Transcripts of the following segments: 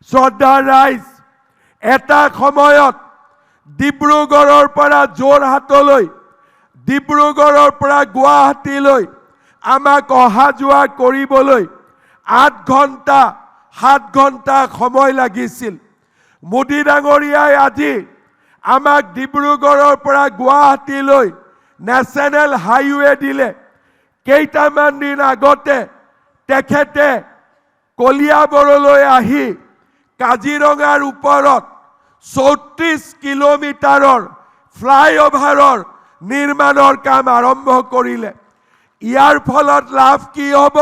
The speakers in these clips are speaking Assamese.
শ্ৰদ্ধা ৰাইজ, এটা সময়ত ডিব্ৰুগড়ৰ পৰা যোৰহাটলৈ, ডিব্ৰুগড়ৰ পৰা গুৱাহাটীলৈ আমাক অহা যোৱা কৰিবলৈ 8 ঘণ্টা 7 ঘণ্টা সময় লাগিছিল। মোদী ডাঙৰীয়াই আজি আমাক ডিব্ৰুগড়ৰ পৰা গুৱাহাটীলৈ নেশ্যনেল হাইৱে দিলে। কেইটামান দিন আগতে তেখেতে কলিয়াবৰলৈ আহি কাজিৰঙাৰ ওপৰত 34 কিলোমিটাৰৰ ফ্লাইঅভাৰৰ নিৰ্মাণৰ কাম আৰম্ভ কৰিলে। ইয়াৰ ফলত লাভ কি হ'ব?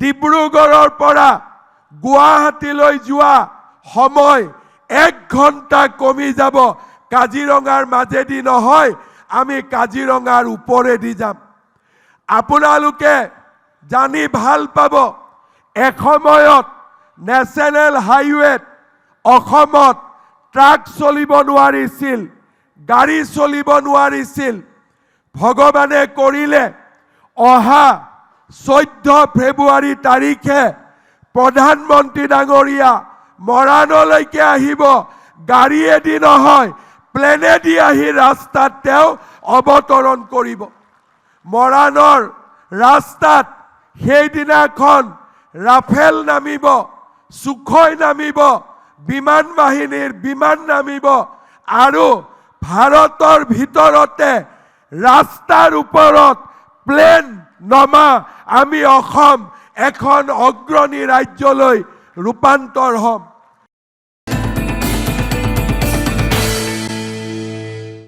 ডিব্ৰুগড়ৰ পৰা গুৱাহাটীলৈ যোৱা সময় 1 ঘণ্টা কমি যাব। কাজিৰঙাৰ মাজেদি নহয়, আমি কাজিৰঙাৰ ওপৰেদি যাম। আপোনালোকে জানি ভাল পাব, এসময়ত নেশ্যনেল হাইৱেত অসমত ট্ৰাক চলিব নোৱাৰিছিল, গাড়ী চলিব নোৱাৰিছিল। ভগৱানে কৰিলে অহা 14 ফেব্ৰুৱাৰী তাৰিখে প্ৰধানমন্ত্ৰী ডাঙৰীয়া মৰাণলৈকে আহিব। গাড়ীয়েদি নহয়, প্লেনেদি আহি ৰাস্তাত তেওঁ অৱতৰণ কৰিব। মৰাণৰ ৰাস্তাত সেইদিনাখন ৰাফেল নামিব, সুখই নামিব, বিমান বাহিনীৰ বিমান নামিব আৰু ভাৰতৰ ভিতৰতে ৰাস্তাৰ ওপৰত প্লেন নমা আমি অসম এখন অগ্ৰণী ৰাজ্যলৈ ৰূপান্তৰ হ'ম।